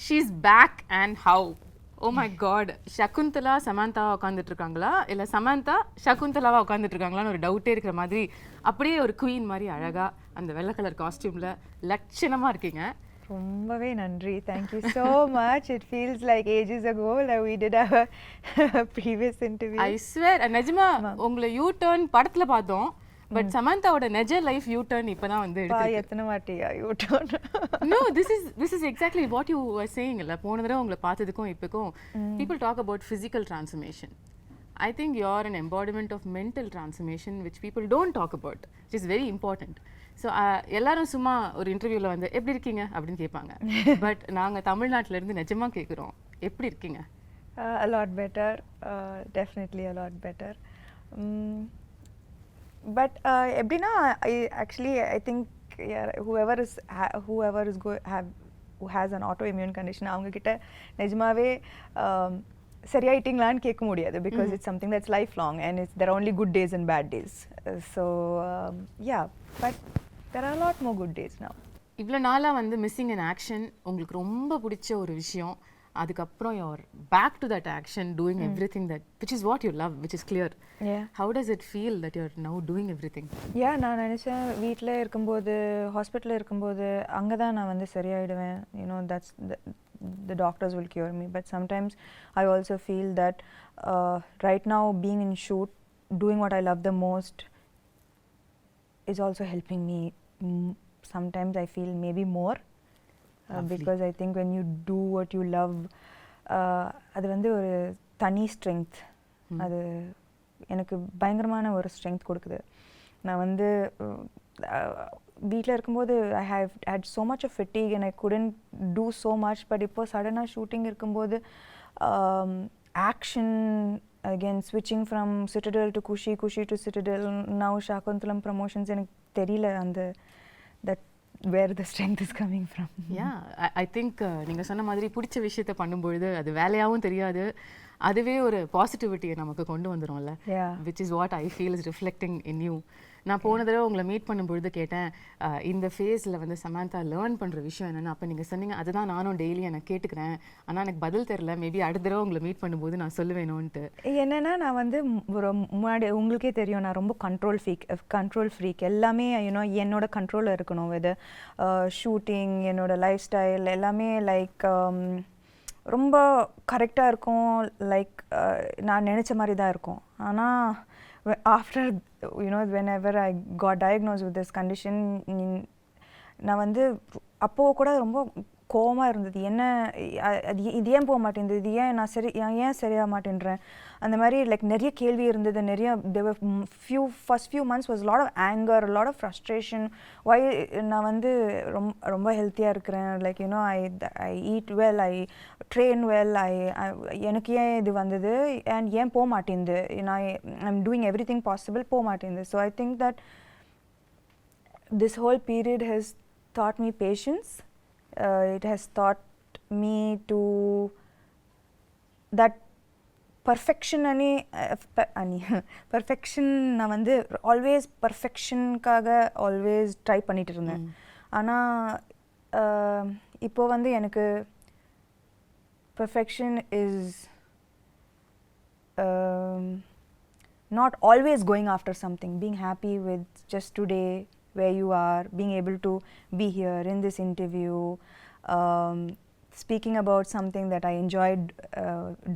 she's back and how? Oh my god, Shakuntala Samantha உட்கார்ந்துட்டு இருக்காங்களா இல்ல Samantha Shaakuntalaவா உட்கார்ந்துட்டு இருக்காங்களான்னு ஒரு டவுட்டே இருக்கிற மாதிரி அப்படியே ஒரு குயின் மாதிரி அழகா அந்த வெள்ளை கலர் காஸ்டியூம்ல லட்சணமா இருக்கீங்க. ரொம்பவே நன்றி. Thank you so much. It feels like ages ago that we did our previous interview. I swear, நிஜமா உங்களை யூ டர்ன் படத்துல பார்த்தோம். பட் சமந்தாவோட நெஜ லைஃப் யூ டர்ன் இப்பதான் வந்து எடுத்துருக்கு. எத்தனை வாட்டியா U turn? No, this is exactly what you were saying. இல்ல போன தடவை உங்களை பார்த்ததுக்கும் இப்போக்கும் people talk about physical transformation. I think you're an embodiment of mental transformation which people don't talk about, which is very important. So எல்லாரும் சும்மா ஒரு இன்டர்வியூல வந்து எப்படி இருக்கீங்க அப்படின்னு கேட்பாங்க. பட் நாங்க தமிழ்நாட்டுல இருந்து நிஜமா கேக்குறோம், எப்படி இருக்கீங்க? A lot better, definitely a lot better. But எப்படின்னா I think whoever who has an autoimmune condition அவங்க கிட்ட நிஜமாவே சரியாயிட்டீங்களான்னு கேட்க முடியாது because it's something that's lifelong and there are only good days and bad days. So yeah, but there are a lot more good days now. இவ்வளோ நாளா வந்து missing in action உங்களுக்கு ரொம்ப பிடிச்ச ஒரு விஷயம், அதுக்கப்புறம் you're back to that action doing everything that which is what you love, which is clear. Yeah. How does it feel that you're now doing everything? Yeah, நான் நினைச்சேன் வீட்டில் இருக்கும்போது ஹாஸ்பிட்டலில் இருக்கும்போது அங்கே தான் நான் வந்து சரியாயிடுவேன். You know, that's the doctors will cure me, but sometimes I also feel that right now being in shoot, doing what I love the most is also helping me. Sometimes I feel maybe more because I think when you do what you love அது வந்து ஒரு தனி strength, அது எனக்கு பயங்கரமான ஒரு strength கொடுக்குது. நான் வந்து வீட்டில் இருக்கும்போது I had so much of fatigue and I couldn't do so much, but இப்போ சடனாக ஷூட்டிங் இருக்கும்போது action again, switching from Citadel to Kushi to Citadel, now Shaakuntalam promotions, எனக்கு தெரியல அந்த that where the strength is coming from. Yeah, I think நீங்க சொன்ன மாதிரி பிடிச்ச விஷயத்தை பண்ணும்பொழுது அது வேலையாகவும் தெரியாது, அதுவே ஒரு பாசிட்டிவிட்டியை நமக்கு கொண்டு வந்துடும்ல. which is what I feel is reflecting in you. நான் போன தடவை உங்களை மீட் பண்ணும்பொழுது கேட்டேன் இந்த ஃபேஸில் வந்து சமந்தா லேர்ன் பண்ணுற விஷயம் என்னென்னு. அப்போ நீங்கள் சொன்னீங்க அதுதான் நானும் டெய்லி எனக்கு கேட்டுக்கிறேன், ஆனால் எனக்கு பதில் தெரில, மேபி அடுத்த தடவை உங்களை மீட் பண்ணும்போது நான் சொல்லுவேணும்ன்ட்டு. என்னென்னா நான் வந்து முன்னாடி உங்களுக்கே தெரியும் நான் ரொம்ப கண்ட்ரோல் ஃப்ரீக் எல்லாமே யூனோ என்னோட கண்ட்ரோலில் இருக்கணும். வித் ஷூட்டிங் என்னோட லைஃப் ஸ்டைல் எல்லாமே லைக் ரொம்ப கரெக்டாக இருக்கும், லைக் நான் நினச்ச மாதிரி தான் இருக்கும். ஆனால் after whenever I got diagnosed with this condition, நான் வந்து அப்போது கூட ரொம்ப கோவமாக இருந்தது. என்ன இது ஏன் போக மாட்டேங்குது, இது ஏன் நான் ஏன் சரியாக மாட்டேன்றேன், அந்த மாதிரி லைக் நிறைய கேள்வி இருந்தது. நிறைய first few months was a lot of anger, a lot of frustration. why நான் வந்து ரொம்ப ஹெல்த்தியாக இருக்கிறேன், like you know I eat well, I train well, எனக்கு ஏன் இது வந்தது and ஏன் போக மாட்டேங்குது, I'm doing everything possible, போக மாட்டேங்குது. So I think that this whole period has taught me patience. It has taught me to that perfection perfection நான் வந்து always perfectionக்காக always ட்ரை பண்ணிட்டு இருந்தேன். ஆனால் இப்போ வந்து எனக்கு perfection is not always going after something, being happy with just today where you are, being able to be here in this interview, speaking about something that I enjoyed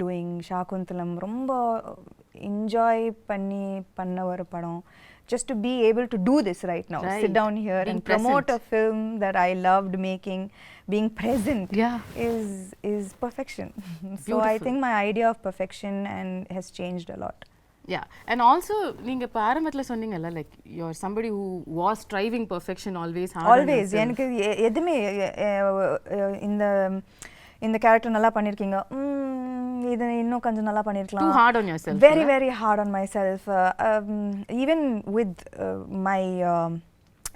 doing. Shaakuntalam romba enjoy panna oru padam. Just to be able to do this right now, sit down here being and promote present. A film that I loved making, being present is perfection. So I think my idea of perfection has changed a lot. Yeah, and also நீங்க இப்ப ஆரம்பத்துல சொன்னீங்கல்ல like you are somebody who was striving perfection always எனக்கு எதுமே இந்த character நல்லா பண்ணிருக்கீங்க, இது இன்னும் கொஞ்சம் நல்லா பண்ணிருக்கலாம், too hard on yourself, very hard on myself. Even with my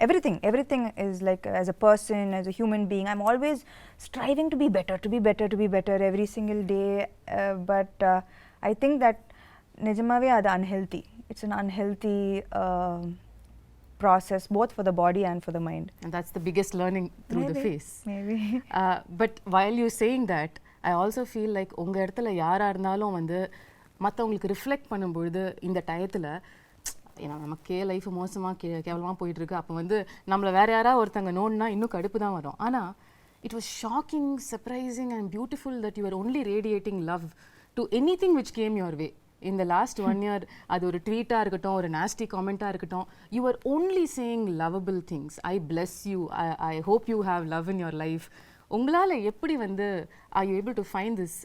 everything is like as a person, as a human being, I'm always striving to be better every single day, but I think that நிஜமாவே அது unhealthy. It's an unhealthy process both for the body and for the mind. And that's the biggest learning through the phase. Maybe. But while you're saying that, I also feel like உங்க இடத்துல யாரா இருந்தாலும் வந்து மற்றவங்களுக்கு reflect பண்ணும்பொழுது இந்த டயத்தில் ஏன்னா நமக்கே லைஃப் மோசமாக கேவலமாக போயிட்டுருக்கு, அப்போ வந்து நம்மளை வேறு யாராவது ஒருத்தங்க நோண்டுனா இன்னும் கடுப்பு தான் வரும். ஆனால் it was shocking, surprising and beautiful that you are only radiating love to any thing which game your way. In the last 1 year, அது ஒரு ட்வீட்டாக இருக்கட்டும், ஒரு நாஸ்டி காமெண்ட்டாக இருக்கட்டும், you are only saying lovable things. I bless you. I hope you have love in your life. உங்களால் எப்படி வந்து are you able to find this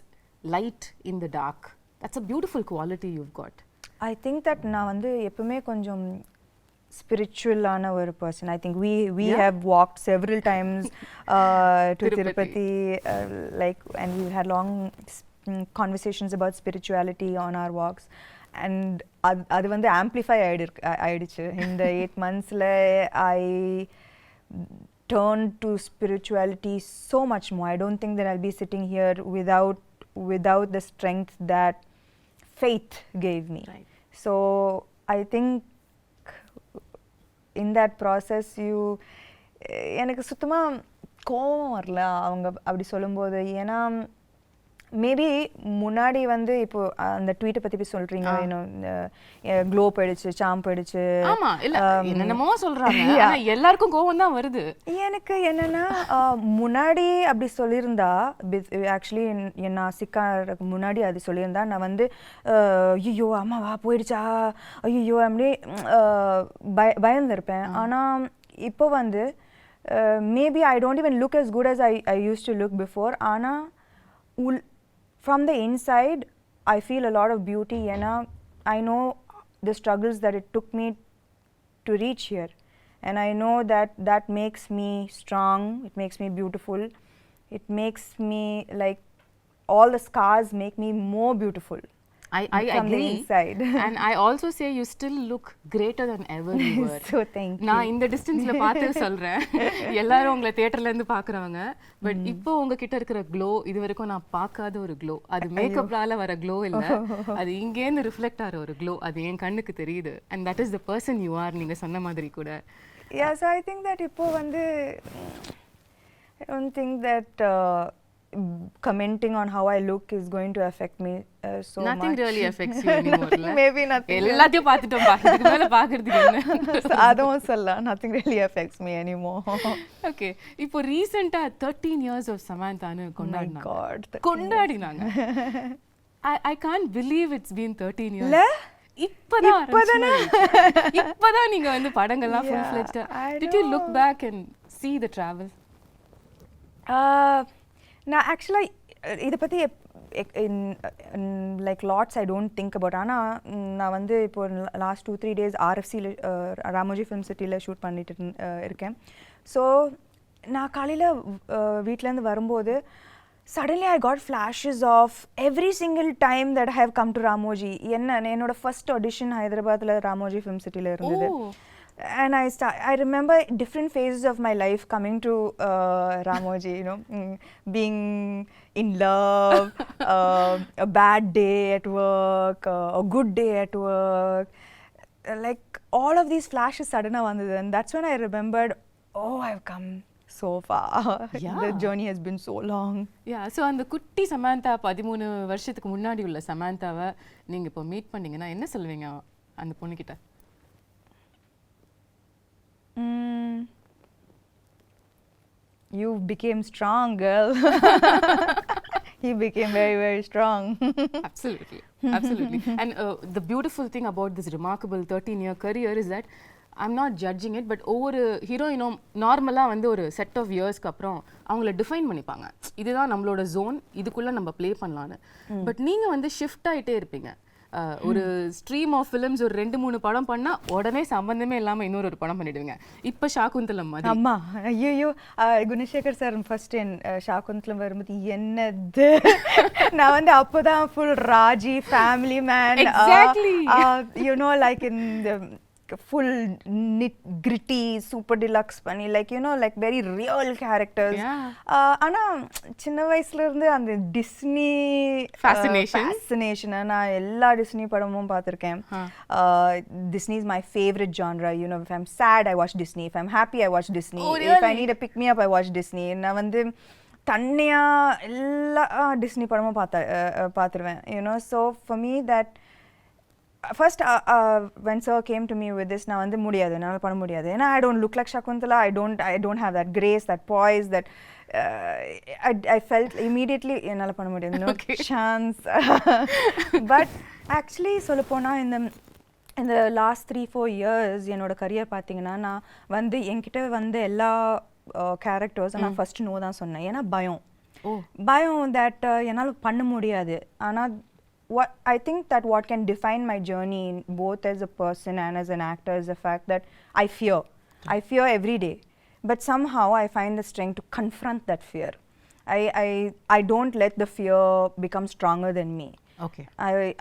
light in the dark? That's a beautiful quality you've got. I think that நான் வந்து எப்பவுமே கொஞ்சம் spiritual-ஆன ஒரு person. I think we have walked several times to Tirupati, like, and we had long conversations about spirituality on our walks, and அது வந்து amplify ஆயிடுச்சு இந்த 8 monthsல. I turned to spirituality so much more. I don't think that I'll be sitting here without the strength that faith gave me. Right. So I think in that process எனக்கு சுத்தமா கோபம் வரல அவங்க அப்படி சொல்லும்போது. ஏன்னா மேபி முன்னாடி வந்து இப்போ அந்த ட்வீட்டை பற்றி போய் சொல்கிறீங்க, க்ளோ போயிடுச்சு, சாம் போயிடுச்சு, என்னென்னமோ சொல்கிறாங்க, எல்லாருக்கும் கோவம் தான் வருது. எனக்கு என்னென்னா முன்னாடி அப்படி சொல்லியிருந்தா, ஆக்சுவலி நான் சிக்காருக்கு முன்னாடி அது சொல்லியிருந்தா நான் வந்து ஐயோ அம்மாவா போயிடுச்சா, ஐயோ அப்படி பயந்துருப்பேன். ஆனால் இப்போ வந்து maybe I don't even look as good as I used to look before. ஆனால் from the inside I feel a lot of beauty. I know the struggles that it took me to reach here, and I know that makes me strong, it makes me beautiful, it makes me like all the scars make me more beautiful. I from agree. The inside. And I also say you still look greater than ever you were. So thank you. நான் இந்த டிஸ்டன்ஸ்ல பார்த்து சொல்றேன், எல்லாரும் உங்களை தியேட்டர்ல இருந்து பாக்குறாங்க, பட் இப்போ உங்ககிட்ட இருக்கிற க்ளோ இது வரைக்கும் நான் பார்க்காத ஒரு க்ளோ. அது மேக்கப்லால வர க்ளோ இல்ல, அது இங்கேருந்து ரிஃப்ளெக்ட் ஆகிற ஒரு க்ளோ. அது என் கண்ணுக்கு தெரியுது. and that is the person you are. நீங்க சொன்ன மாதிரி கூட. Yeah, so I think that இப்போ வந்து I don't think that commenting on how I look is going to affect me so nothing much. Nothing really affects you anymore. Maybe nothing. எல்லாத்தையும் பார்த்துட்டோம், இதுக்கு மேல பார்க்கிறதுக்கு என்ன. அதுவும் சொல்லலாம், nothing really affects me anymore. Okay, இப்போ ரீசெண்டா 13 years of Samantha னு கொண்டாடினாங்க. My God. கொண்டாடினாங்க. I can't believe it's been 13 years. இல்ல? இப்பதான் நீங்க வந்து படங்கள்லாம் full fledged. Did you look back and see the travel? நான் ஆக்சுவலாக இதை பற்றி like lots I don't think about. ஆனால் நான் வந்து இப்போ லாஸ்ட் 2-3 days RFCயில் ராமோஜி ஃபிலிம் சிட்டியில் ஷூட் பண்ணிட்டு இருக்கேன். ஸோ நான் காலையில் வீட்டிலேருந்து வரும்போது suddenly I got flashes of every single time that I have come to Ramoji. என்னோட ஃபர்ஸ்ட் ஆடிஷன் ஹைதராபாத்தில் ராமோஜி ஃபிலிம் சிட்டியில் இருந்தது. And I remember different phases of my life coming to Ramoji, being in love, a bad day at work, a good day at work. Like all of these flashes suddenly vandhu, and that's when I remembered, oh, I've come so far. Yeah. The journey has been so long. Yeah, so அந்த குட்டி சமந்தா 13 வருஷத்துக்கு முன்னாடி உள்ள சமந்தாவை நீங்க இப்போ meet பண்ணீங்கன்னா என்ன சொல்வீங்க அந்த பொண்ணுகிட்ட? You became strong, girl. He became very, very strong. Absolutely, absolutely. And the beautiful thing about this remarkable 13-year career is that I'm not judging it, but ஒவ்வொரு ஹீரோயினும் நார்மலாக வந்து ஒரு செட் ஆஃப் இயர்ஸ்க்கு அப்புறம் அவங்கள டிஃபைன் பண்ணிப்பாங்க, இதுதான் நம்மளோட ஜோன், இதுக்குள்ளே நம்ம ப்ளே பண்ணலான்னு. பட் நீங்கள் வந்து ஷிஃப்ட் ஆகிட்டே இருப்பீங்க. ஒரு ஸ்ட்ரீம் ஆஃப் ஃபிலிம்ஸ் ஒரு 2-3 படம் பண்ணா உடனே சம்பந்தமே இல்லாம இன்னொரு படம் பண்ணிடுவீங்க. இப்ப ஷாகுந்தலம் மாதிரி. அம்மா ஐயோ, குணசேகர் சார் ஃபர்ஸ்ட் ஷாகுந்தலம் வரும்போது என்னது, நான் வந்து அப்போதான் full Raji family man, exactly you know like in the full gritty super deluxe பண்ணி like you know like very real characters. ஆனா சின்ன வயசுல இருந்து அந்த டிஸ்னி fascination நான் எல்லா டிஸ்னி படமும் பார்த்திருக்கேன். Disney is my favorite genre. You know, if I'm sad I watch Disney, if I'm happy I watch Disney. Oh, really? If I need a pick me up I watch Disney. நான் வந்து தன்னியா எல்லா Disney படமும் பார்த்துருவேன். You know, so for me that first when sir came to me with this நான் வந்து முடியாது, என்னால் பண்ண முடியாது, ஏன்னா I don't look like Shaakuntala, I don't have that grace, that poise, that I felt immediately என்னால் பண்ண முடியாது, no chance. But actually சொல்லப்போனா இந்த லாஸ்ட் 3-4 years என்னோட கரியர் பார்த்தீங்கன்னா நான் வந்து என்கிட்ட வந்து எல்லா கேரக்டர்ஸ் நான் ஃபர்ஸ்ட் நோ தான் சொன்னேன். ஏன்னா பயம் தட் என்னால் பண்ண முடியாது. ஆனால் what I think that what can define my journey both as a person and as an actor is the fact that I fear every day, but somehow I find the strength to confront that fear. I don't let the fear become stronger than me. Okay.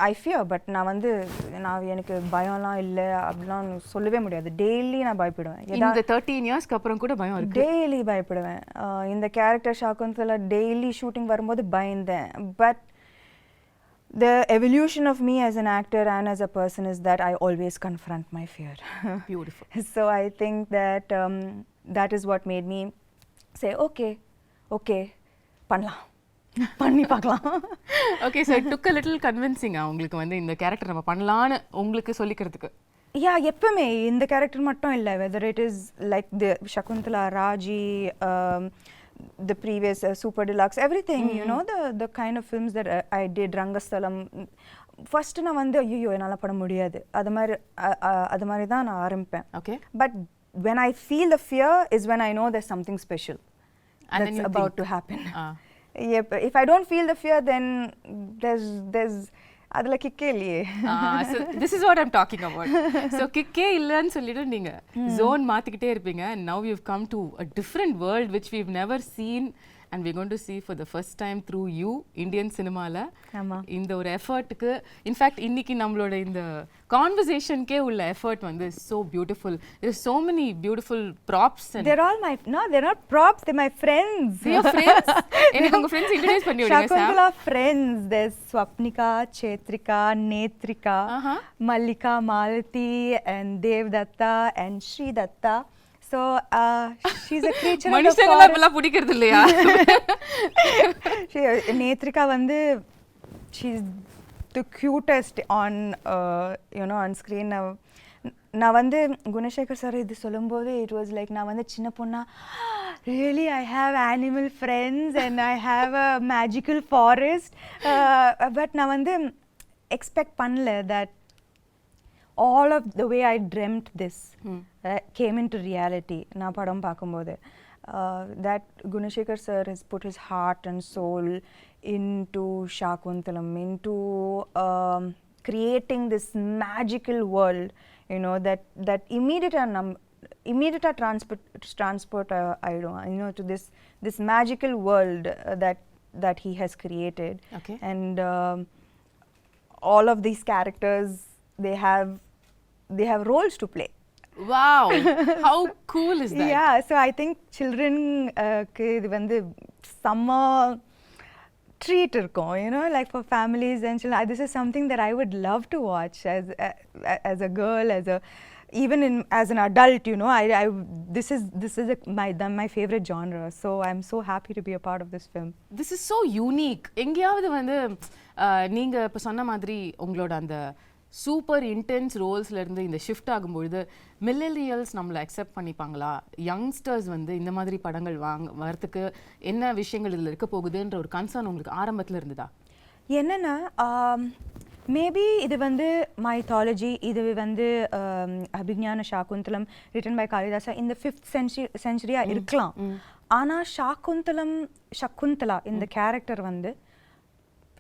I fear, but நான் எனக்கு பயம்லாம் இல்லை அப்படிலாம் சொல்லவே முடியாது. Daily நான் பயப்படுவேன். இந்த 13 இயர்ஸ்க்கு அப்புறம் கூட பயம் இருக்கு? டெய்லி பயப்படுவேன். இந்த கேரக்டர் ஷாகுந்தலா டெய்லி ஷூட்டிங் வரும்போது பயந்தேன். But the evolution of me as an actor and as a person is that I always confront my fear. Beautiful. So I think that that is what made me say okay பண்ணலாம், பண்ணி பார்க்கலாம். Okay, so it took a little convincing உங்களுக்கு வந்து இந்த character நம்ம பண்ணலாம்னு உங்களுக்கு சொல்லிக்கிறதுக்கு. எப்பவுமே இந்த கேரக்டர் மட்டும் இல்லை, whether it is like the Shaakuntala, Raji, the previous super deluxe, everything, you know, the kind of films that I did, Rangasthalam, first நான் வந்து ஐயோ என்னால் பண்ண முடியாது, அது மாதிரி தான் நான் ஆரம்பிப்பேன். Okay. But when I feel the fear is when I know there's something special and that's about to happen. If I don't feel the fear, then there's அதுல கிக்கே இல்லையே. So this is what I'm talking about. So கிக்கே இல்லன்னு சொல்லிட்டு நீங்க zone மாத்திக்கிட்டே இருப்பீங்க. And now you've come to a different world which we've never seen and we're going to see for the first time through you, Indian cinemaல. இந்த ஒரு எஃபர்ட்டுக்கு in fact இன்னைக்கு நம்மளோட இந்த கான்வர்சேஷனுக்கே உள்ள எஃபர்ட் வந்து so beautiful. There are so many beautiful props and they're not props, they're my friends. Your friends? எனக்கு உங்க friends introduce பண்ணி விடுங்க sir. Shaakuntala friends, there's Swapnika, Chetrika, Netrika, Mallika, Malati and Devdatta and Sri Datta. So she's a creature of the மனுஷங்கள அப்பலாம் பிடிக்கிறது இல்லையா? நேத்ரிகா வந்து she's the cutest on you know on screen. நான் வந்து குணசேகர் சார் இது சொல்லும்போது it was like நான் வந்து சின்ன பொண்ணா really I have animal friends and I have a magical forest, but நான் வந்து expect பண்ணல that all of the way I dreamt this came into reality. நான் படம் பார்க்கும்போது that Gunashekar sir has put his heart and soul into Shaakuntalam, into creating this magical world, you know, that immediate transport I don't you know to this magical world that he has created. Okay. And all of these characters they have roles to play. Wow, how cool is that? Yeah, so I think children இது வந்து summer treat இருக்கும், you know, like for families and children. This is something that I would love to watch as a girl, even as an adult, you know. This is my favorite genre, so I'm so happy to be a part of this film. This is so unique. எங்கயாவது வந்து நீங்க இப்ப சொன்ன மாதிரி உங்களோட அந்த super intense ரோல்ஸ்ல இருந்து இந்த ஷிஃப்ட் ஆகும்பொழுது மில்லேனியல்ஸ் நம்மளை அக்செப்ட் பண்ணிப்பாங்களா, யங்ஸ்டர்ஸ் வந்து இந்த மாதிரி படங்கள் வரதுக்கு என்ன விஷயங்கள் இதில் இருக்க போகுதுன்ற ஒரு கன்சர்ன் உங்களுக்கு ஆரம்பத்தில் இருந்ததா? என்னன்னா மேபி இது வந்து மைத்தாலஜி, இது வந்து அபிஞான ஷாகுந்தலம் ரிட்டன் பை காளிதாசா இந்த 5th century இருக்கலாம். ஆனால் ஷாகுந்தலா இந்த கேரக்டர் வந்து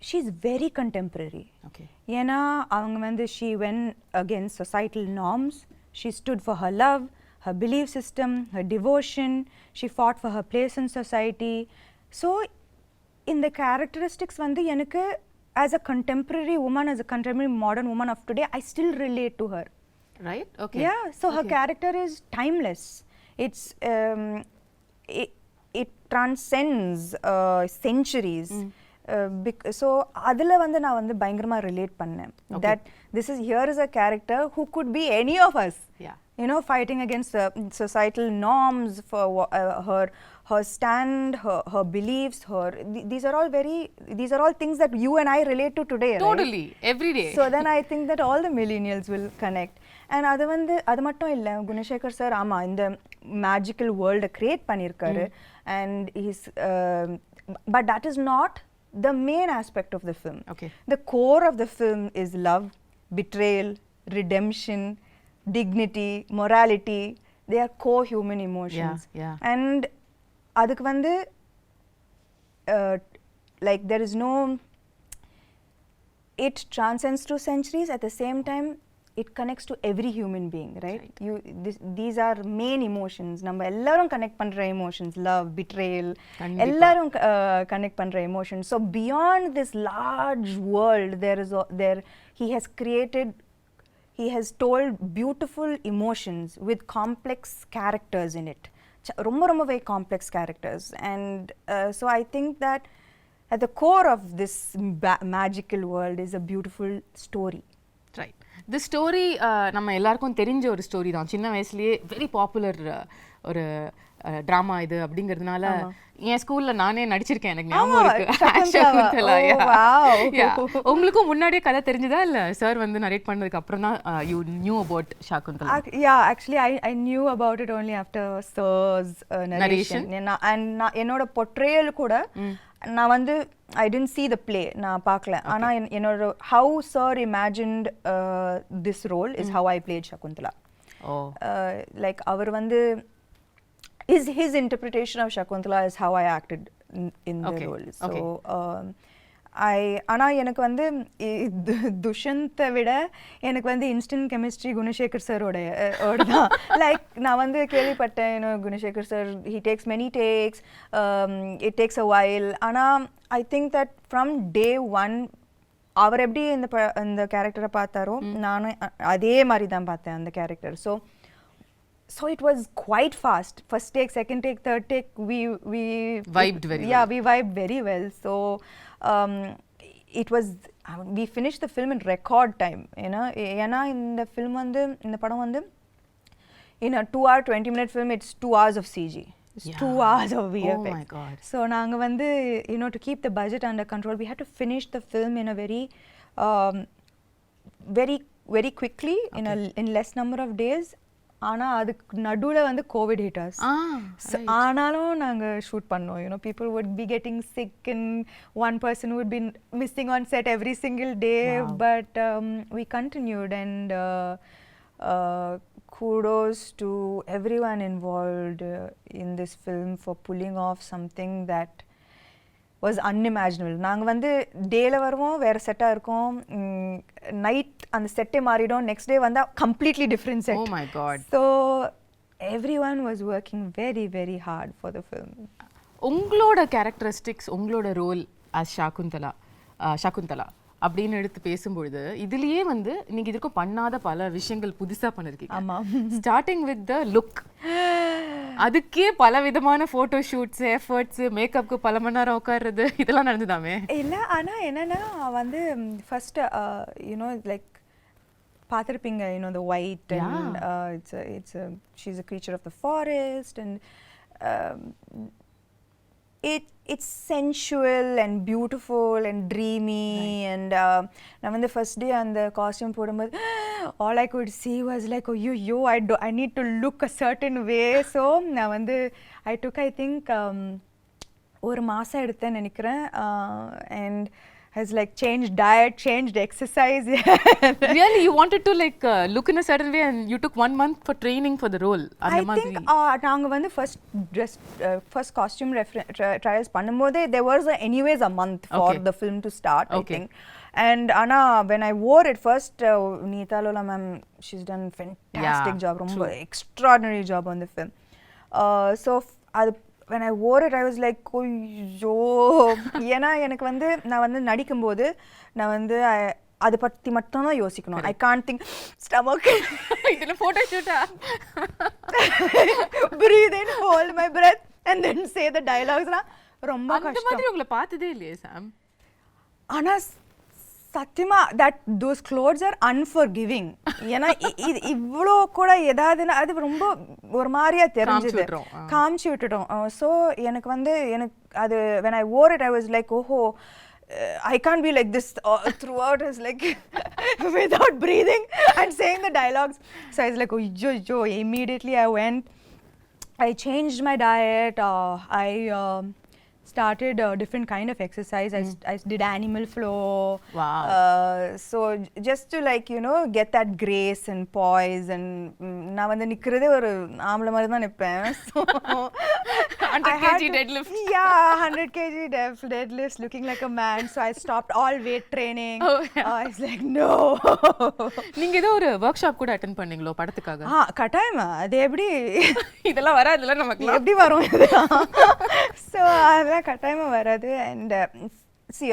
she's very contemporary. Okay. ஏன்னா அவங்க வந்து she went against societal norms, she stood for her love, her belief system, her devotion, she fought for her place in society. So in the characteristics வந்து எனக்கு as a contemporary woman, as a contemporary modern woman of today, I still relate to her. right? Okay. Yeah, so her character is timeless. It's it transcends centuries. So adula vandu na vandu bayangama relate pannen that this is here is a character who could be any of us. Yeah. You know, fighting against societal norms for her stand, her beliefs, these are all things that you and I relate to today, totally, right? every day. So then I think that all the millennials will connect. And அது மட்டும் இல்ல, Gunasekar sir ஆமா இந்த magical வேர்ல்டை create பண்ணியிருக்காரு. And he's but that is not the main aspect of the film. Okay. The core of the film is love, betrayal, redemption, dignity, morality. They are core human emotions. Yeah. And adukku vandu like there is no, it transcends through centuries. At the same time it connects to every human being, right? These are main emotions. நம்ம எல்லாரும் connect பண்ற emotions, love, betrayal, எல்லாரும் connect பண்ற emotions. So beyond this large world, he has told beautiful emotions with complex characters in it. ரொம்ப very complex characters. And so I think that at the core of this magical world is a beautiful story. Right. The story நம்ம எல்லாருக்கும் தெரிஞ்ச ஒரு story தான். சின்ன வயசுலயே very popular ஒரு drama இது அப்படிங்கிறதுனால என் ஸ்கூல்ல நானே நடிச்சிருக்கேன், எனக்கு ஞாபகம் இருக்கு. உங்களுக்கும் முன்னாடியே கதை தெரிஞ்சதா இல்ல சார் வந்து நரேட் பண்ணதுக்கு அப்புறம் தான் you knew about Shaakuntalam? Yeah, actually I knew about it only after sir's narration. And என்னோட portrayal கூட நான் வந்து I didn't see the play, நான் பார்க்கல. ஆனா என்னோட how sir imagined this role is how I played Shaakuntalam. Like அவர் வந்து his interpretation of Shaakuntala is how I acted in the role. So ஆனா எனக்கு வந்து துஷந்தை விட எனக்கு வந்து இன்ஸ்டன்ட் கெமிஸ்ட்ரி குணசேகர் சாரோட தான். லைக் நான் வந்து கேள்விப்பட்டேன், Gunasekar sir he takes many takes, it takes a while. ஆனா I think that from day one அவர் எப்படி இந்த கேரக்டரை பார்த்தாரோ நானும் அதே மாதிரி தான் பார்த்தேன் அந்த character. So it was quite fast. First take, second take, third take, we vibed very well. Yeah, we vibed very well. So it was, we finished the film in record time, you know. ஏன்னா இந்த film வந்து இந்த படம் வந்து in a 2-hour 20-minute film, it's 2 hours of CG. It's 2 hours of VFX. Oh my god. So நாங்க வந்து, you know, to keep the budget under control, we had to finish the film in a very quickly, in less number of days. ஆனா அதுக்கு நடுவுல வந்து Covid hit as. ஆனாலும் நாங்க shoot பண்ணோம். You know, people would be getting sick and one person would be missing on set every single day. Wow. But we continued, and kudos to everyone involved in this film for pulling off something that was unimaginable. நாங்க வந்து டேல வருவோம், வேற செட்டா இருக்கும், night அந்த செட்டே மாறிடும், நெக்ஸ்ட் டே வந்தா completely different set. Oh my god. So everyone was working very very hard for the film. உங்களோட கேரக்டரிஸ்டிக்ஸ், உங்களோட ரோல் as ஷாகுந்தலா அப்படின்னு எடுத்து பேசும்பொழுது இதுலயே வந்து நீங்க இதுக்கும் பண்ணாத பல விஷயங்கள் புதுசா பண்ணிருக்கீங்க. ஆமா. ஸ்டார்டிங் வித் த லுக், அதுக்கே பல விதமான போட்டோ ஷூட்ஸ், எஃபர்ட்ஸ், மேக்கப்க்கு பல மணி நேரம் உட்கார்றது, இதெல்லாம் நடந்துதாமே? இல்ல, ஆனா என்னன்னா வந்து ஃபர்ஸ்ட் யூனோ லைக் பார்த்திருப்பீங்க, you know the white and she's a creature of the forest, and it's sensual and beautiful and dreamy. Right. And நான் வந்து ஃபர்ஸ்ட் டே அந்த காஸ்டியூம் போடும்போது all I could see was like, oh yo, I need to look a certain way. So நான் வந்து I took, I think ஒரு மாசம் எடுத்தேன்னு நினைக்கிறேன். And has like changed diet, changed exercise. Really, you wanted to like look in a certain way, and you took 1 month for training for the role? I think நாங்க வந்து first costume trials பண்ணும்போதே there was anyways a month for the film to start, I think. And Anna, when I wore it first, Neeta Lola ma'am, she's done fantastic job, ரொம்ப extraordinary job on the film. So when I wore it, I was like, ஐயோ, ஏன்னா எனக்கு வந்து நான் வந்து நடிக்கும்போது நான் வந்து அதை பற்றி மட்டும் தான் யோசிக்கணும். ஐ கான்ட் திங்க் ஸ்டமக் இதுல photo ஷூட்டா breathe in, hold my breath and then say the dialogues ரொம்ப அந்த கஷ்டம். மாதிரி உங்களை பார்த்ததே இல்லையே சாம். ஆனா சத்தியமா that those clothes are unforgiving. ஏன்னா இவ்வளோ கூட ஏதாவதுன்னா அது ரொம்ப ஒரு மாதிரியா தெரிஞ்சது, காமிச்சு விட்டுட்டோம். ஸோ எனக்கு அது when I wore it I was like oh I can't be like this throughout. I was like without breathing and saying the dialogues. So I was like oh immediately I went, I changed my diet, I started a different kind of exercise. I did animal flow. Wow. So just to like get that grace and poise, and நான் வந்து நிக்கிறதே ஒரு ஆம்பளை மாதிரி தான் நிப்பேன். So 100 kg deadlift. Yeah, 100 kg deadlift, looking like a man. So I stopped all weight training. I was like no. நீங்க ஏதோ ஒரு work shop கூட அட்டெண்ட் பண்ணீங்களோ படத்துக்காக? கட்டாயமா அது எப்படி இதெல்லாம் வராதுல நமக்கு, எப்படி வரும் இதெல்லாம்? So அதெல்லாம் கட்டாயமா வராது. And see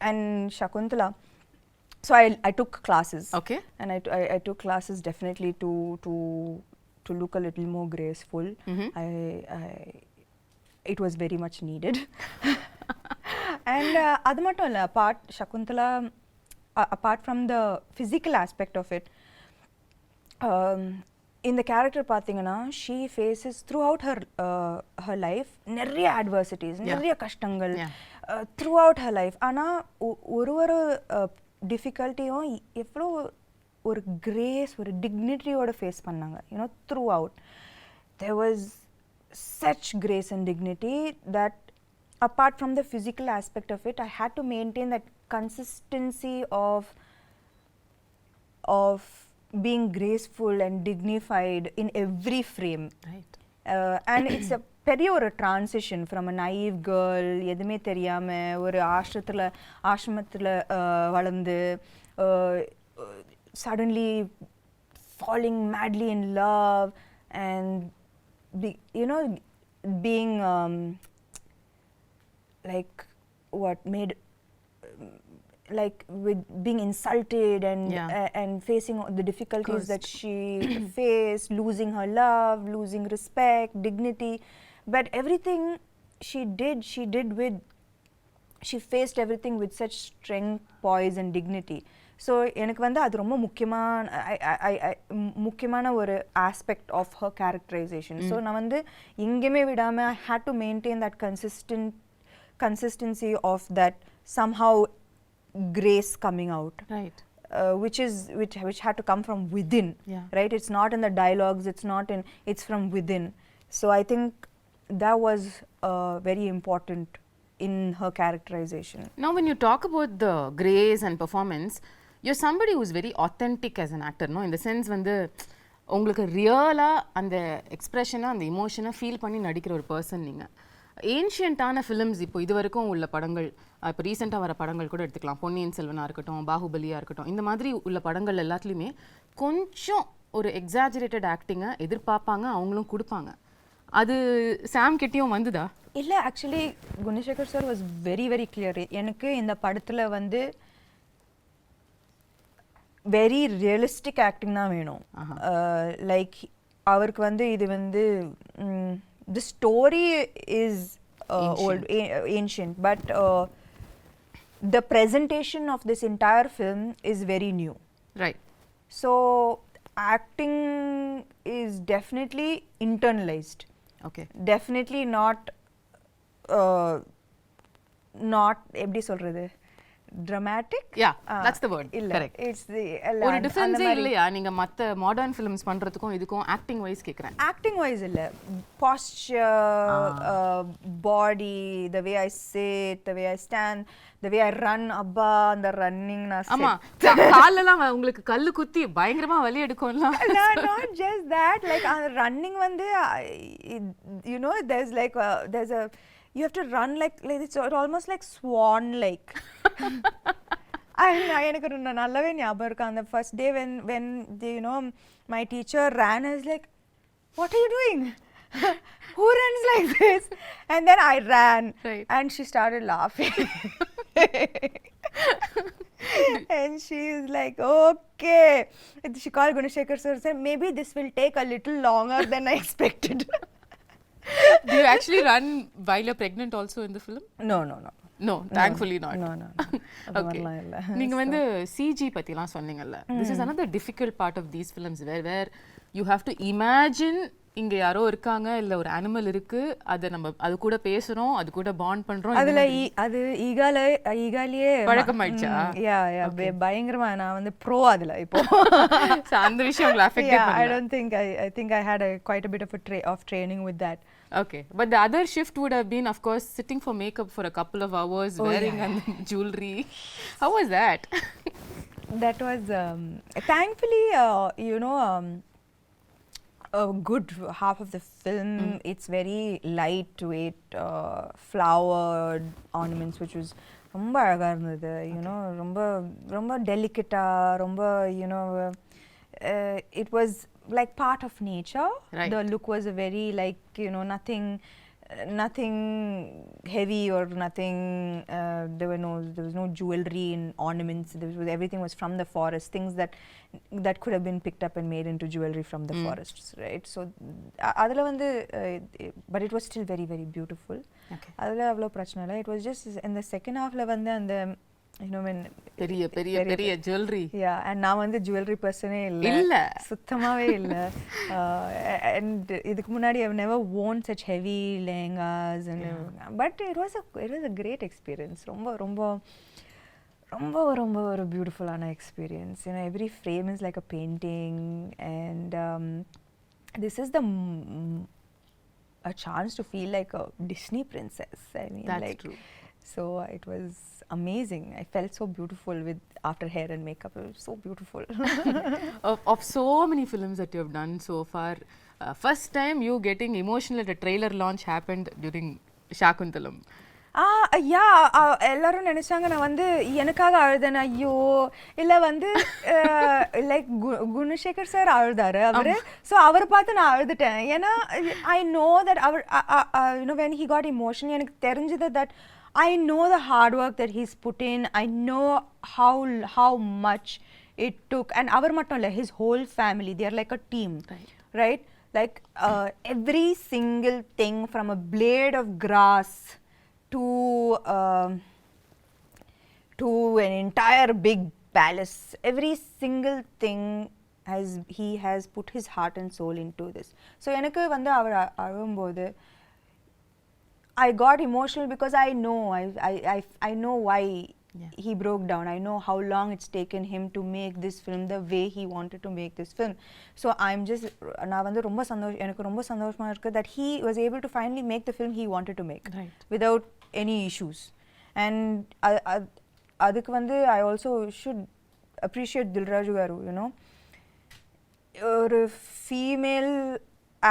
and Shaakuntalam, so I took classes. Okay. And I took classes definitely to look a little more graceful. It was very much needed. And அது மட்டும் இல்ல, Shaakuntalam, apart from the physical aspect of it, இந்த character பார்த்தீங்கன்னா she faces throughout her life நிறைய adversities, நிறைய கஷ்டங்கள் throughout her life. ஆனால் ஒரு டிஃபிகல்ட்டியும் எவ்வளோ ஒரு கிரேஸ், ஒரு டிக்னிட்டியோட ஃபேஸ் பண்ணாங்க. throughout there was such grace and dignity that apart from the physical aspect of it, I had to maintain that consistency of being graceful and dignified in every frame. Right. And it's a பெரிய ஒரு transition from a naive girl, எதுவுமே தெரியாம ஒரு ஆசிரமத்தில் வளர்ந்து suddenly falling madly in love and being like what made like with being insulted and facing the difficulties that she faced, losing her love, losing respect, dignity, but everything she faced everything with such strength, poise and dignity. So எனக்கு வந்து அது ரொம்ப முக்கியமான ஒரு aspect of her characterization. So நான் வந்து எங்கேயுமே விடாம I had to maintain that consistency of that somehow grace coming out, right? Which had to come from within, right? It's not in the dialogues, it's from within. So I think that was very important in her characterization. Now when you talk about the grace and performance, you're somebody who's very authentic as an actor, no? In the sense வந்து உங்களுக்கு ரியலா அந்த எக்ஸ்பிரஷனை, அந்த இமோஷனை feel பண்ணி நடிக்கிற ஒரு person நீங்க. ஏன்ஷியன்ட்டான ஃபிலிம்ஸ் இப்போ இது வரைக்கும் உள்ள படங்கள், இப்போ ரீசெண்டாக வர படங்கள் கூட எடுத்துக்கலாம், பொன்னியின் செல்வனாக இருக்கட்டும், பாகுபலியாக இருக்கட்டும், இந்த மாதிரி உள்ள படங்கள் எல்லாத்துலேயுமே கொஞ்சம் ஒரு எக்ஸாஜரேட்டட் ஆக்டிங்கை எதிர்பார்ப்பாங்க, அவங்களும் கொடுப்பாங்க. அது சாம் கிட்டேயும் வந்துதா? இல்லை, actually Gunasekar sir was very very clear. எனக்கு இந்த படத்தில் வந்து வெரி ரியலிஸ்டிக் ஆக்டிங் தான் வேணும். லைக் அவருக்கு வந்து இது வந்து the story is old, ancient, but the presentation of this entire film is very new. Right. So acting is definitely internalized. Okay. Definitely not எப்படி சொல்றது, dramatic. Yeah, that's the word. Correct. It's the ஒரு difference இல்லையா நீங்க மத்த modern films பண்றதுக்கும் இதுக்கும் acting wise கேக்குறேன்? Acting wise இல்ல, posture, body, the way I sit, the way I stand, the way I run, அப்பா அந்த ரன்னிங் நான் ஆமா காலெல்லாம் உங்களுக்கு கல்லு குத்தி பயங்கரமா வலி எடுக்கும்ல. not just that, like running வந்து there's a you have to run like it's almost like swan like. எனக்கு நல்லாவே ஞாபகம் இருக்கு அந்த first day when my teacher ran, I was like, what are you doing? Who runs like this? And then I ran, right. And she started laughing. And she is like, okay. She called Gunashekhar sir and said, maybe this will take a little longer than I expected. Do you actually run while you're pregnant also in the film? No. No, thankfully not. No. Okay. நீங்க வந்து CG பத்திலாம் சொன்னீங்கல்ல. This is another difficult part of these films where you have to imagine இங்க யாரோ இருக்காங்க இல்ல ஒரு animal இருக்கு அது கூட பேசுறோம் அது கூட பாண்ட் பண்றோம் அதுல அது ஈகாலியே பழக்கமாயிடுச்சா பயங்கரமா நான் வந்து ப்ரோ அதுல இப்போ அந்த விஷயம் உங்களை அஃபெக்ட் பண்ணல I don't think I think I had quite a bit of training with that. Okay, but the other shift would have been, of course, sitting for makeup for a couple of hours, wearing jewelry. How was that? That was thankfully a good half of the film. It's very lightweight, flowered ornaments, which was ரொம்ப அழகா இருந்தது. You know, ரொம்ப delicate, ரொம்ப it was like part of nature. Right. The look was a very like nothing heavy or nothing. There was no jewelry and ornaments. Everything was from the forest. Things that could have been picked up and made into jewelry from the forests, right? So adula vandu but it was still very very beautiful. Okay. Adula avlo prachana illa. It was just in the second half la vandu and when பெரிய jewelry. Yeah, and நான் வந்து jewelry person இல்ல சுத்தமாவே இல்ல. And இதுக்கு முன்னாடி I've never worn such heavy lehengas and but it was a great experience. ரொம்ப ஒரு beautiful ஆன experience. You know, every frame is like a painting and this is a chance to feel like a Disney princess. I mean, that's like true. So it was amazing. I felt so beautiful after hair and makeup. It was so beautiful. of so many films that you have done so far, first time you getting emotional at a trailer launch happened during Shaakuntalam. எல்லாரும் நினைச்சாங்க நான் வந்து எனக்காக அழுதேன். ஐயோ இல்ல வந்து like Gunasekar sir அழுதாரு அவரு. ஸோ அவரை பார்த்து நான் அழுதுட்டேன். ஏன்னா ஐ நோ தட் அவர் when he got emotional எனக்கு தெரிஞ்சது that I know the hard work that he's put in. I know how much it took. And avar mattum illa, his whole family, they are like a team, right? Like every single thing from a blade of grass to an entire big palace, every single thing he has put his heart and soul into this. So enakku vandu avar alumbodhu I got emotional because I know why he broke down. I know how long it's taken him to make this film the way he wanted to make this film. So I'm just நான் வந்து எனக்கு ரொம்ப சந்தோஷமா இருக்கு that he was able to finally make the film he wanted to make without any issues. And அதுக்கு வந்து I also should appreciate Dilraju garu, you know. ஒரு female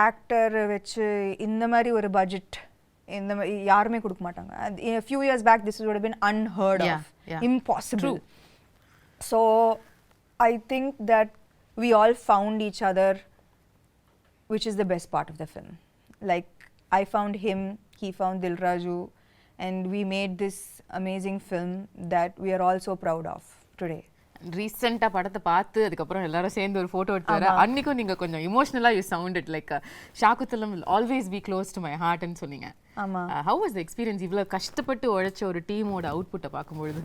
actor வச்சு இந்த மாதிரி ஒரு பட்ஜெட் இந்த யாருமே கொடுக்க மாட்டாங்க. A few years back this would have been unheard of, impossible. True. So I think that we all found each other, which is the best part of the film. Like I found him, he found Dilraju, and we made this amazing film that we are all so proud of today. ரீசெண்டா படத்தை பார்த்து அதுக்கப்புறம் எல்லாரும் சேர்ந்து ஒரு photo எடுத்து வர அன்னைக்கும் நீங்க கொஞ்சம் இமோஷனலா you sounded like Shaakuntalam will always be close to my heart ன்னு சொன்னீங்க. ஆமா. How was the experience இவ்வளவு கஷ்டப்பட்டு உழைச்ச ஒரு டீமோட அவுட்புட்டை பார்க்கும்போது?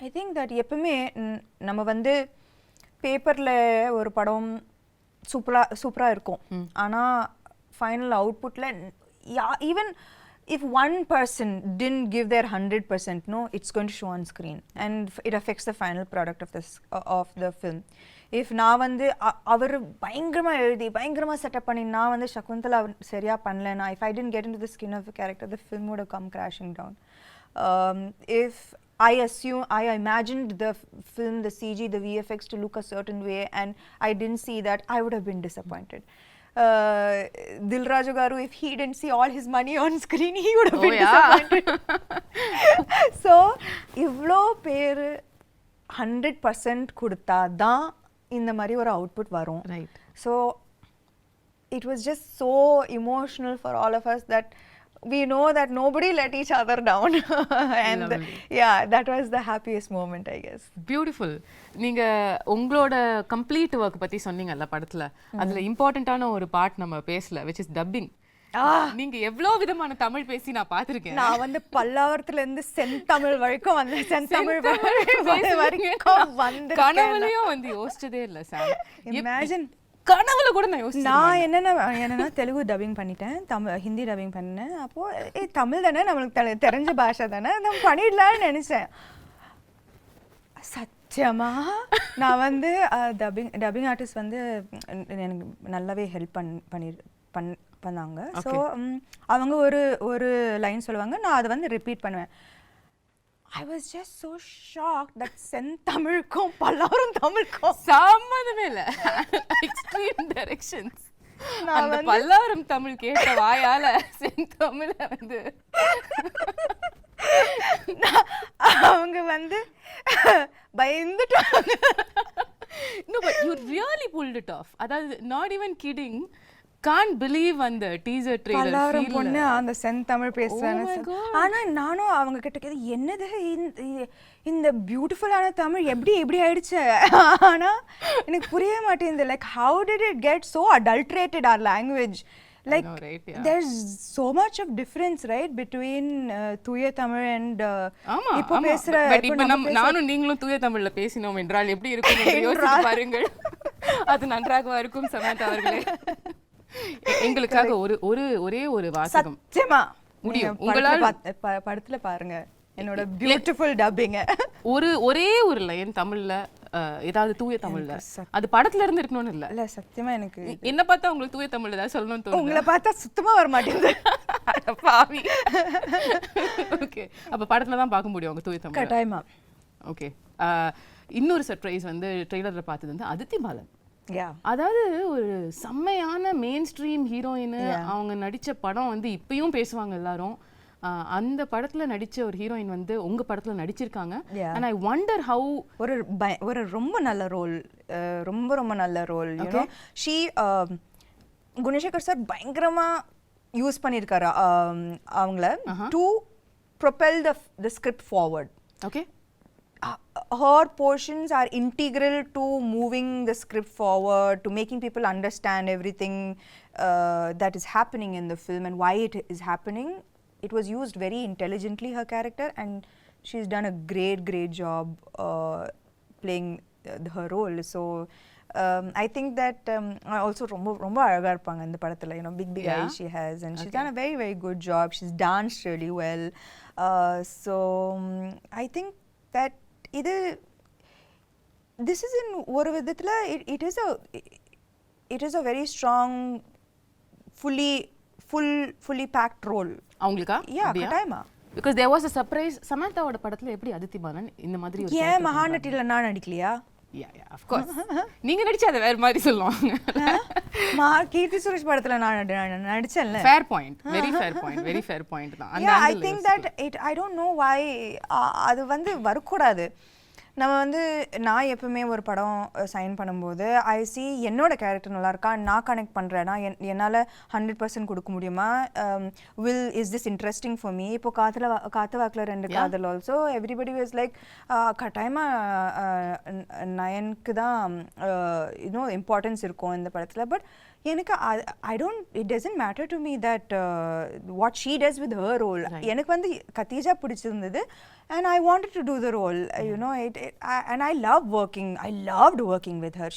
I think that எப்பவுமே நம்ம வந்து பேப்பர்ல ஒரு படம் சூப்பரா இருக்கும். ஆனா final அவுட்புட்ல even if one person didn't give their 100%, no, it's going to show on screen and it affects the final product of the film. If நான் வந்து அவர் பயங்கரமா எழுதி பயங்கரமா செட்டப் பண்ணி நான் வந்து சகுந்தலா சரியா பண்ணலனா, if I didn't get into the skin of the character, the film would have come crashing down. If I imagined the film, the CG, the VFX to look a certain way and I didn't see that, I would have been disappointed. Dilraju garu, if he didn't see all his money on screen, he would have been disappointed. So ivlo per 100% கொடுத்தா தான் இந்த மாதிரி ஒரு output வரும். So it was just so emotional for all of us that we know that nobody let each other down. And yeah, that was the happiest moment, I guess. Beautiful. நீங்க உங்களோட complete work பத்தி சொன்னீங்கல்ல படத்துல, அதுல இம்பார்ட்டன்ட்டான ஒரு part நம்ம பேசல, which is dubbing. நீங்க எவ்வளவு விதமான தமிழ் பேசி நான் பாத்திருக்கேன். நான் வந்து பல்லாவரத்துல இருந்து செந்தமிழ் வரைக்கும் வந்து செந்தமிழ் வரைக்கும் வந்து கனவுலயும் வந்து யோசிச்சதே இல்ல சார். இமேஜின் கனவுல கூட நான் யோசிச்சேன். நான் என்னன்னா தெலுங்கு டப்பிங் பண்ணிட்டேன், ஹிந்தி டப்பிங் பண்ணேன். அப்போ தமிழ் தானே நம்மளுக்கு தெரிஞ்ச பாஷை தானே, நம்ம பண்ணிடலாம்னு நினைச்சேன். சத்தியமா நான் வந்து டப்பிங் ஆர்டிஸ்ட் வந்து எனக்கு நல்லாவே ஹெல்ப் பண்ணாங்க. ஸோ அவங்க ஒரு லைன் சொல்லுவாங்க, நான் அதை வந்து ரிப்பீட் பண்ணுவேன். I was just so shocked that செந்தமிழுக்கும் Pallavaram தமிழுக்கும் சம்மந்தமே இல்ல. Extreme directions. அந்த பல்லாவரம் தமிழ் கேட்ட வாயால செந்தமிழ வந்து அவங்க வந்து பயந்துட்டாங்க. No, but you really pulled it off. அதாவது not even kidding. Can't believe அந்த டீசர் ட்ரெய்லர் பல்லாவரம் பொண்ணு அந்த செந்தமிழ் பேசுறாங்க. ஆனா நானும் அவங்க கிட்ட கேது, என்னது இந்த பியூட்டிஃபுல்லான தமிழ் எப்படி ஆயிடுச்சு? ஆனா எனக்கு புரிய மாட்டேங்குது. Like how did it get so adulterated our language? Like there's so much of difference, right, between தூய தமிழ் and இப்போ பேசுற. இப்போ நானும் நீங்களும் தூய தமிழ்ல பேசினோம் என்றால் எப்படி இருக்கும் யோசிச்சு பாருங்கள். அது நன்றாக இருக்கும் சமந்தா அவர்களே. எங்களுக்காக ஒரே ஒரு வாசகம் சத்தியமா முடியும். உங்களால படத்துல பாருங்க என்னோட பியூட்டிஃபுல் டப்பிங். ஒரே ஒரு லைன் தமிழ்ல, ஏதாவது தூய தமிழ்ல, அது படத்துல இருந்து இருக்கணும்னு இல்ல. சத்தியமா எனக்கு என்ன பார்த்தா உங்களுக்கு தூய தமிழ்ல ஏதாவது சொல்லணும்னு தோணுது? உங்களை பார்த்தா சுத்தமா வர மாட்டேங்குது. பாவி. ஓகே, அப்ப படத்துல தான் பார்க்க முடியும் உங்க தூய தமிழ். கட்டாயமா. ஓகே, இன்னொரு சர்ப்ரைஸ் வந்து ட்ரெய்லர்ல பார்த்தது வந்து அதித்தி பாலன். Yeah. அதாவது ஒரு செம்மையான மெயின் ஸ்ட்ரீம் ஹீரோயின். அவங்க நடிச்ச படம் வந்து இப்பயும் பேசுவாங்க எல்லாரும். அந்த படத்துல நடிச்ச ஒரு ஹீரோயின் வந்து உங்க படத்துல நடிச்சிருக்காங்க. and I wonder how ஒரு ரொம்ப நல்ல ரோல், ரொம்ப நல்ல role. you know she Gunasekar sir பயங்கரமா யூஸ் பண்ணிருக்காரு அவங்கள to propel the script forward. Okay. Her portions are integral to moving the script forward, to making people understand everything that is happening in the film and why it is happening. It was used very intelligently, her character, and she's done a great job playing her role. So I think that also ரொம்ப அழகா இருப்பாங்க இந்த படத்துல. You know, big eyes she has, and she's done a very good job. She's danced really well. So I think that this is in ஒரு விதத்துல it is a very strong fully packed role. அவங்களுக்கா? Yeah, கட்டாயமா. because there was a surprise. சமந்தாவோட படத்துல எப்படி அதித்தி பாலன் இந்த மாதிரி ஒரு மகாநட்டில நான் நடிக்கலையா? Yeah, of course. நீங்க நடிச்சா அது வேற மாதிரி சொல்லுவாங்க. கீர்த்தி சுரேஷ் படத்துல நான் நடிச்சேன்ல. fair point, very fair point தான். Yeah, I think that I don't know why அது வந்து வரக்கூடாது. நம்ம வந்து நான் எப்பவுமே ஒரு படம் சைன் பண்ணும்போது ஐ சி என்னோட கேரக்டர் நல்லா இருக்கா, நான் கனெக்ட் பண்ணுறேன்னா என்னால் 100% கொடுக்க முடியுமா, is this interesting for me. இப்போ காத்து வாக்கில் 2 காதல் ஆல்சோ எவ்ரிபடி வாஸ் லைக் கட்டாயமாக நயனுக்கு தான் இம்பார்ட்டன்ஸ் இருக்கும் இந்த படத்தில். பட் எனக்கு it doesn't matter to me that what she does with her role. எனக்கு வந்து கத்தீஜா பிடிச்சிருந்தது and I wanted to do the role. You know, and I loved working with her.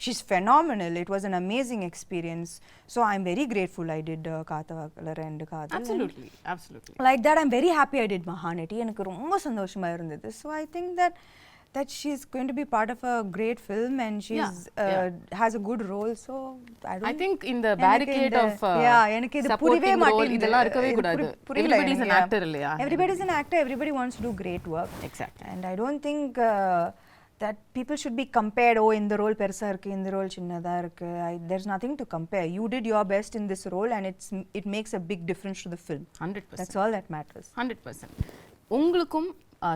She's phenomenal. It was an amazing experience. So I'm very grateful I did Kaathavakkalar and Kaadhal. Absolutely. Like that, I'm very happy I did Mahanati. எனக்கு ரொம்ப சந்தோஷமா இருந்தது. So I think that she's going to be part of a great film and she's has a good role. So I think in the barricade of எனக்கு இது புரியவே மாட்டேங்குது. இதெல்லாம் இருக்கவே கூடாது. Everybody is an actor இல்லையா? Everybody is an actor. Everybody wants to do great work. Exactly. And I don't think that people should be compared. இந்த role பெருசா இருக்கு, இந்த ரோல் சின்னதா இருக்கு. There's nothing to compare. You did your best in this role and it makes a big difference to the film. 100%. That's all that matters. 100%. உங்களுக்கும்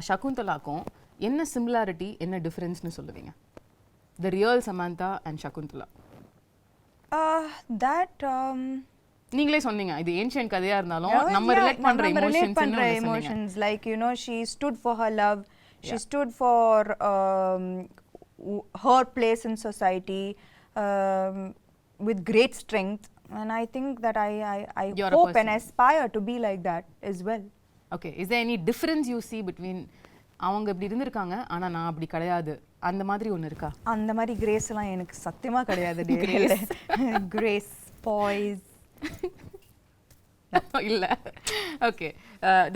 ஷகுந்தலாக்கும் என்ன similarity, என்ன டிஃபரன்ஸ்னு சொல்லுவீங்க? The real Samantha and Shaakuntalam. That நீங்களே சொன்னீங்க இது ancient கதையா இருந்தாலும் நம்ம ரிலேட் பண்ற emotions like you know she stood for her love, she stood for her place in society with great strength, and I think that I hope and aspire to be like that as well. Okay, is there any difference you see between அவங்க இப்படி இருந்திருக்காங்க ஆனா நான் அப்படி கிடையாது அந்த மாதிரி ஒன்னு இருக்கா? அந்த மாதிரி கிரேஸ் எல்லாம் எனக்கு சத்தியமா கிடையாது. கிரேஸ் பாய்ஸ் இல்ல. ஓகே,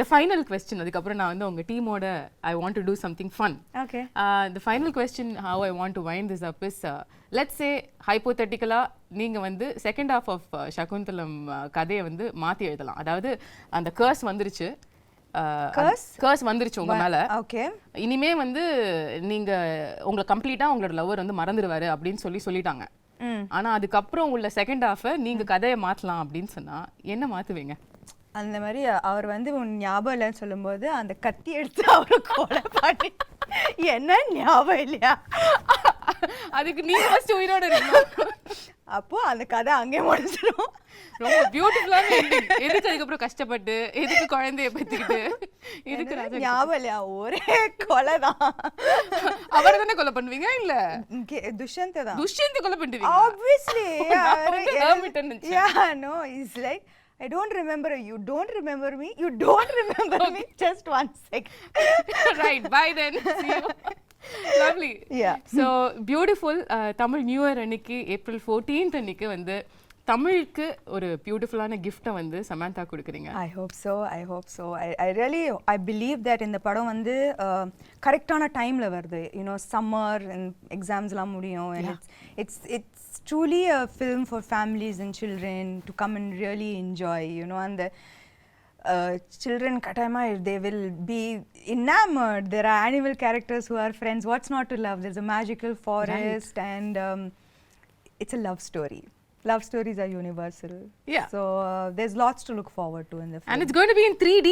the final question, அதுக்கு அப்புறம் நான் வந்து உங்க டீமோட I want to do something fun. Okay. The final question how I want to wind this up is let's say hypothetically நீங்க வந்து second half of Shaakuntalam கதையை வந்து மாத்தி எழுதலாம். அதாவது அந்த curse வந்துருச்சு, கர்ஸ் வந்துருச்சு உங்க மேல. ஓகே, இனிமே வந்து நீங்க உங்களை கம்ப்ளீட்டா உங்களோட லவர் வந்து மறந்துடுவாரு அப்படின்னு சொல்லிட்டாங்க. ஆனா அதுக்கப்புறம் உள்ள செகண்ட் ஹாஃப் நீங்க கதையை மாத்தலாம் அப்படின்னு சொன்னா என்ன மாத்துவீங்க? அந்த மாதிரி அவர் வந்து ஞாபகம் இல்லைன்னு சொல்லும்போது அந்த கத்தி எடுத்து அவரை கொலை பண்ணி என்ன ஞாபகம் இல்லையா அதுக்கு நீங்க ஃபர்ஸ்ட் உயிரோட இருக்கணும். அப்போ அந்த கதை அங்கே முடிஞ்சிடும். ரொம்ப பியூட்டிஃபுல்லான எண்டிங். எதுக்கு அதுக்கப்புறம் கஷ்டப்பட்டு எதுக்கு குழந்தைய பெற்றுக்கிட்டு இதுக்கு ஞாபகம் இல்லையா ஒரே கொலை தான். அவரை தானே கொலை பண்ணுவீங்க? இல்ல துஷ்யந்தை தான். துஷ்யந்தை கொலை பண்ணுவீங்க obviously. Yeah, no, it's like I don't remember you, don't remember me, you don't remember me, just 1 second. Right, bye then, see you. Lovely. Yeah. So beautiful. Tamil New Year அன்னைக்கு April 14th அன்னைக்கு வந்து தமிழுக்கு ஒரு பியூட்டிஃபுல்லான கிஃப்ட்டை வந்து சமந்தா கொடுக்குறீங்க. I hope so. I really believe that இந்த படம் வந்து கரெக்டான டைம்ல வருது. You know, summer and examsலாம் முடியும், and it's truly a film for families and children to come and really enjoy, you know, and the children katayama they will be enamored. There are animal characters who are friends. What's not to love? There's a magical forest, right. And it's a love story. Love stories are universal. Yeah. So there's lots to look forward to in the film. And it's going to be in 3D.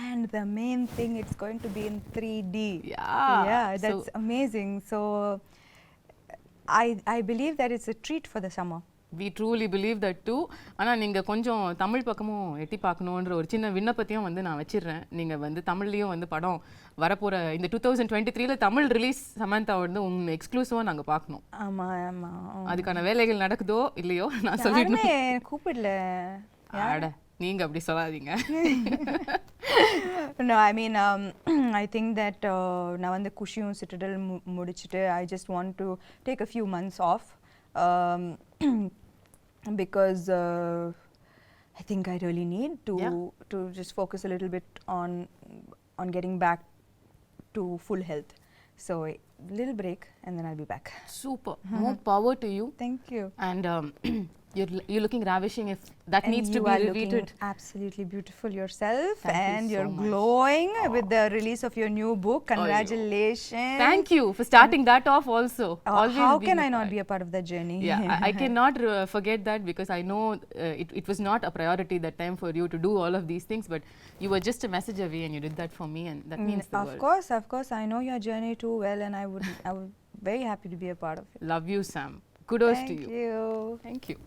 And the main thing, it's going to be in 3D. Yeah. That's amazing. So I believe that it's a treat for the summer. We truly believe that too. ஆனால் நீங்கள் கொஞ்சம் தமிழ் பக்கமும் எட்டி பார்க்கணுன்ற ஒரு சின்ன விண்ணப்பத்தையும் வந்து நான் வச்சிடுறேன். நீங்கள் வந்து தமிழ்லேயும் வந்து படம் வரப்போகிற இந்த 2023 தமிழ் ரிலீஸ் சமந்தா வந்து உங்கள் எக்ஸ்க்ளூசிவாக நாங்கள் பார்க்கணும். ஆமாம். அதுக்கான வேலைகள் நடக்குதோ இல்லையோ நான் சொல்லிடுறேன். கூப்பிடல ஆட நீங்கள் அப்படி சொல்லாதீங்க. No, I mean, I think that நான் வந்து குஷியும் சிட்டடல் முடிச்சுட்டு I just want to take a few months off. Because I think I really need to just focus a little bit on getting back to full health. So a little break and then I'll be back. Super. More power to you. Thank you. And you're looking ravishing. If that and needs to be repeated. Absolutely beautiful yourself. Thank and you you're so glowing with the release of your new book. Congratulations. Thank you for starting that off also. How can I not be a part of that journey? Yeah, I cannot forget that because I know it was not a priority that time for you to do all of these things, but you were just a message away and you did that for me, and that means the world. Of course. I know your journey too well, and I would very happy to be a part of it. Love you, Sam. Kudos to you. Thank you. Thank you.